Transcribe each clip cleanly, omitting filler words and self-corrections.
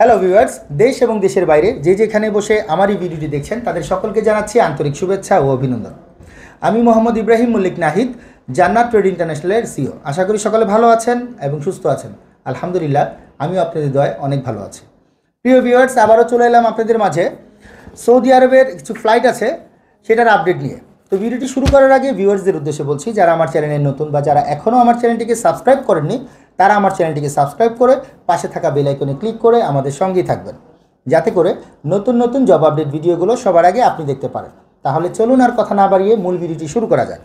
Hello viewers, দেশ এবং দেশের বাইরে যে যেখানে বসে আমার এই ভিডিওটি দেখছেন তাদের সকলকে জানাচ্ছি আন্তরিক শুভেচ্ছা ও অভিনন্দন। আমি মোহাম্মদ ইব্রাহিম মল্লিক নাহিদ, জান্নাত ট্রেড ইন্টারন্যাশনালের সিও। আশা করি সকলে ভালো আছেন এবং সুস্থ আছেন। আলহামদুলিল্লাহ, আমিও আপনাদের দয়ায় অনেক ভালো আছি। প্রিয় ভিউয়ার্স, আবারও চলে এলাম আপনাদের মাঝে সৌদি আরবের কিছু ফ্লাইট আছে সেটার আপডেট নিয়ে। তো ভিডিওটি শুরু করার আগে ভিউয়ার্সদের উদ্দেশ্যে বলছি, যারা আমার চ্যানেলে নতুন বা যারা এখনও আমার চ্যানেলটিকে সাবস্ক্রাইব করেননি তারা আমার চ্যানেলটিকে সাবস্ক্রাইব করে পাশে থাকা বেল আইকনে ক্লিক করে আমাদের সঙ্গেই থাকবেন, যাতে করে নতুন নতুন জব আপডেট ভিডিওগুলো সবার আগে আপনি দেখতে পারেন। তাহলে চলুন আর কথা না বাড়িয়ে মূল ভিডিওটি শুরু করা যাক।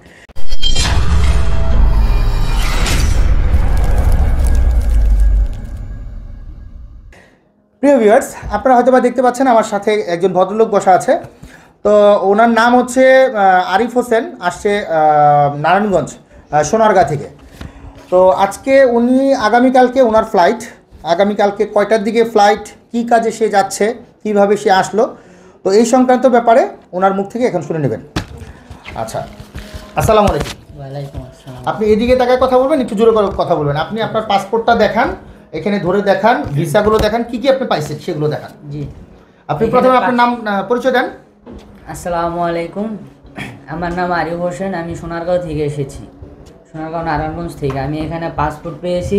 প্রিয় ভিউয়ার্স, আপনারা হয়তো বা দেখতে পাচ্ছেন আমার সাথে একজন ভদ্রলোক বসা আছে। তো ওনার নাম হচ্ছে আরিফ হোসেন, আসছে নারায়ণগঞ্জ সোনারগাঁ থেকে। তো আজকে উনি আগামীকালকে ওনার ফ্লাইট, আগামীকালকে কয়টার দিকে ফ্লাইট, কী কাজে সে যাচ্ছে, কীভাবে সে আসলো, তো এই সংক্রান্ত ব্যাপারে ওনার মুখ থেকে এখন শুনে নেবেন। আচ্ছা, আসসালামু আলাইকুম। ওয়ালাইকুম আসসালাম। আপনি এদিকে তাকায় কথা বলবেন, একটু জোরে করে কথা বলবেন। আপনি আপনার পাসপোর্টটা দেখান, এখানে ধরে দেখান, ভিসাগুলো দেখান, কী কী আপনি পাইছেন সেগুলো দেখান। জি, আপনি প্রথমে আপনার নাম পরিচয় দেন। আসসালামু আলাইকুম, আমার নাম আরিফ হোসেন, আমি সোনারগাঁও থেকে এসেছি, সোনারগাঁও নারায়ণগঞ্জ থেকে। আমি এখানে পাসপোর্ট পেয়েছি,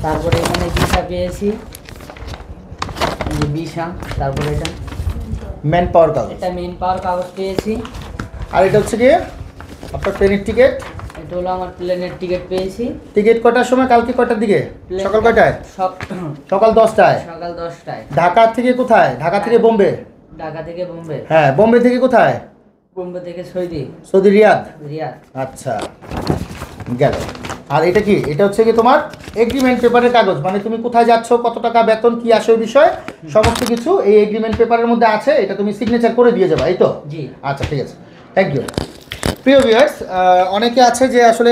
তারপরে এখানে ভিসা পেয়েছি, ভিসা, তারপরে এটা ম্যান পাওয়ার কাগজ, এটা মেন পাওয়ার কাগজ পেয়েছি। আর এটা হচ্ছে গিয়ে আপনার ট্রেনের টিকিট। এটা হলো আমার প্লেনের টিকিট পেয়েছি। টিকিট কটার সময়? কালকে কটার দিকে? সকাল কয়টায়? সকাল 10টায়। সকাল 10টায়। ঢাকা থেকে কোথায়? ঢাকা থেকে বোম্বে। ঢাকা থেকে বোম্বে। হ্যাঁ, বোম্বে থেকে কোথায়? বোম্বে থেকে সৌদি। সৌদি রিয়াদ। রিয়াদ। আচ্ছা, গেল। আর এটা কি? এটা হচ্ছে কি তোমার এগ্রিমেন্ট পেপারের কাগজ, মানে তুমি কোথায় যাচ্ছ, কত টাকা বেতন, কি আসে ওই বিষয়ে সমস্ত কিছু এই এগ্রিমেন্ট পেপারের মধ্যে আছে। এটা তুমি সিগনেচার করে দিয়ে যাবে, এই তো? জি। আচ্ছা, ঠিক আছে, থ্যাংক ইউ। প্রিয় ভিউয়ার্স, অনেকে আছে যে আসলে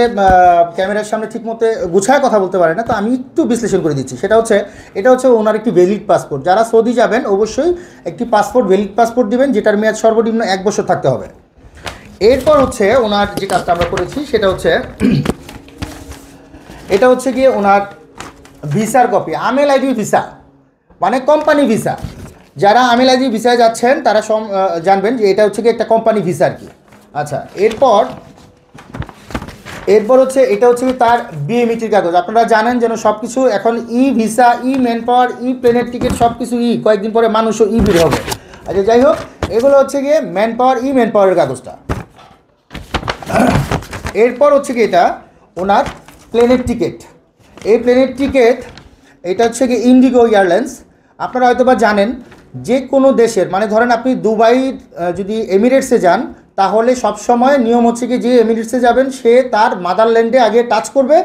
ক্যামেরার সামনে ঠিকমতো গুছায় কথা বলতে পারে না, তো আমি একটু বিশ্লেষণ করে দিচ্ছি। সেটা হচ্ছে, এটা হচ্ছে ওনার একটি ভ্যালিড পাসপোর্ট। যারা সৌদি যাবেন অবশ্যই একটি পাসপোর্ট, ভ্যালিড পাসপোর্ট দিবেন, যেটার মেয়াদ সর্বনিম্ন 1 বছর থাকতে হবে। এরপর হচ্ছে ওনার যে কাজটা আমরা করেছি সেটা হচ্ছে, এটা হচ্ছে গিয়ে ওনার ভিসার কপি, আমেল আইডি ভিসা, মানে কোম্পানি ভিসা। যারা আমেল আইডি ভিসায় যাচ্ছেন তারা জানবেন যে এটা হচ্ছে গিয়ে একটা কোম্পানি ভিসা আর কি। আচ্ছা, এরপর হচ্ছে এটা হচ্ছে তার বিএমইটির কাগজ। আপনারা জানেন যেন সব কিছু এখন ই ভিসা, ই ম্যান পাওয়ার, ই প্লেনের টিকিট, সব কিছু ই, কয়েকদিন পরে মানুষও ই বের হবে। আচ্ছা, যাই হোক, এগুলো হচ্ছে গিয়ে ম্যান পাওয়ার, ই ম্যান পাওয়ারের কাগজটা। এরপর হচ্ছে কি এটা ওনার প্লেনের টিকিট। এই প্লেনের টিকিট এটা হচ্ছে কি ইন্ডিগো এয়ারলাইন্স। আপনারা হয়তো বা জানেন যে কোনো দেশের, মানে ধরেন আপনি দুবাই যদি এমিরেটসে যান, তাহলে সবসময় নিয়ম হচ্ছে কি যে এমিরেটসে যাবেন সে তার মাদারল্যান্ডে আগে টাচ করবে,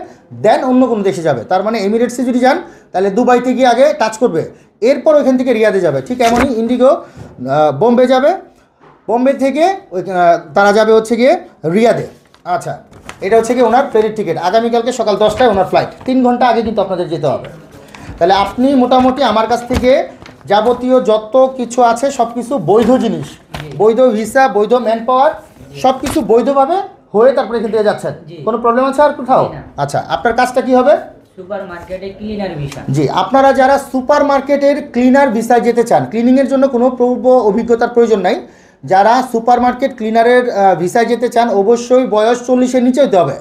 দেন অন্য কোনো দেশে যাবে। তার মানে এমিরেটসে যদি যান তাহলে দুবাইতে গিয়ে আগে টাচ করবে, এরপর ওইখান থেকে রিয়াদে যাবে। ঠিক এমনই ইন্ডিগো বোম্বে যাবে, বোম্বে থেকে তারা যাবে হচ্ছে গিয়ে রিয়াদে। আচ্ছা, এটা হচ্ছে কি ওনার প্লেনের টিকিট। আগামীকালকে সকাল 10টায় ওনার ফ্লাইট, 3 ঘন্টা আগে কিন্তু আপনাদের যেতে হবে। তাহলে আপনি মোটামুটি আমার কাছ থেকে যাবতীয় যত কিছু আছে সব কিছু বৈধ জিনিস, বৈধ ভিসা, বৈধ ম্যান পাওয়ার, সব কিছু বৈধভাবে হয়ে তারপরে এখান থেকে যাচ্ছেন। কোনো প্রবলেম আছে আর কোথাও? আচ্ছা, আপনার কাজটা কি হবে? সুপার মার্কেটে ক্লিনার ভিসা। জি, আপনারা যারা সুপার মার্কেটের ক্লিনার ভিসায় যেতে চান, ক্লিনিংয়ের জন্য কোনো পূর্ব অভিজ্ঞতার প্রয়োজন নাই। যারা সুপার মার্কেট ক্লিনারের ভিসায় যেতে চান অবশ্যই বয়স 40-এর নিচে হতে হবে।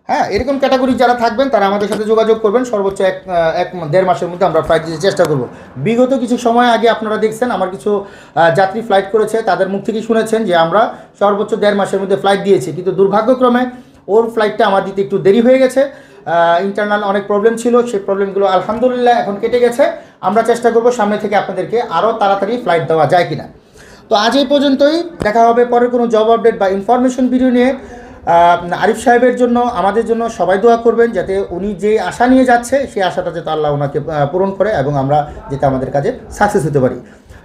হ্যাঁ, এরকম ক্যাটাগরি যারা থাকবেন তারা আমাদের সাথে যোগাযোগ করবেন। সর্বোচ্চ 1-1.5 মাসের মধ্যে আমরা ফ্লাইট দিতে চেষ্টা করব। বিগত কিছু সময় আগে আপনারা দেখছেন আমার কিছু যাত্রী ফ্লাইট করেছে, তাদের মুখ থেকে শুনেছেন যে আমরা সর্বোচ্চ 1.5 মাসের মধ্যে ফ্লাইট দিয়েছি, কিন্তু দুর্ভাগ্যক্রমে ওর ফ্লাইটটা আমার দিতে একটু দেরি হয়ে গেছে। ইন্টারনাল অনেক প্রবলেম ছিল, সেই প্রবলেমগুলো আলহামদুলিল্লাহ এখন কেটে গেছে। আমরা চেষ্টা করব সামনে থেকে আপনাদেরকে আরও তাড়াতাড়ি ফ্লাইট দেওয়া যায় কিনা। তো আজ এই পর্যন্তই, দেখা হবে পরের কোনো জব আপডেট বা ইনফরমেশন ভিডিও নিয়ে। আরিফ সাহেবের জন্য, আমাদের জন্য সবাই দোয়া করবেন, যাতে উনি যে আশা নিয়ে যাচ্ছে সেই আশাটা যাতে আল্লাহ ওনাকে পূরণ করে এবং আমরা যাতে আমাদের কাজে সাকসেস হতে পারি।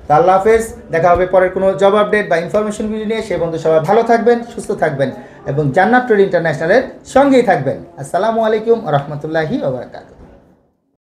তো আল্লাহ হাফেজ, দেখা হবে পরের কোনো জব আপডেট বা ইনফরমেশন ভিডিও নিয়ে। সে বন্ধু সবাই ভালো থাকবেন, সুস্থ থাকবেন এবং জান্নাত ট্রেড ইন্টারন্যাশনালের সঙ্গেই থাকবেন। আসসালামু আলাইকুম ওয়া রাহমাতুল্লাহি ওয়া বারাকাতুহু।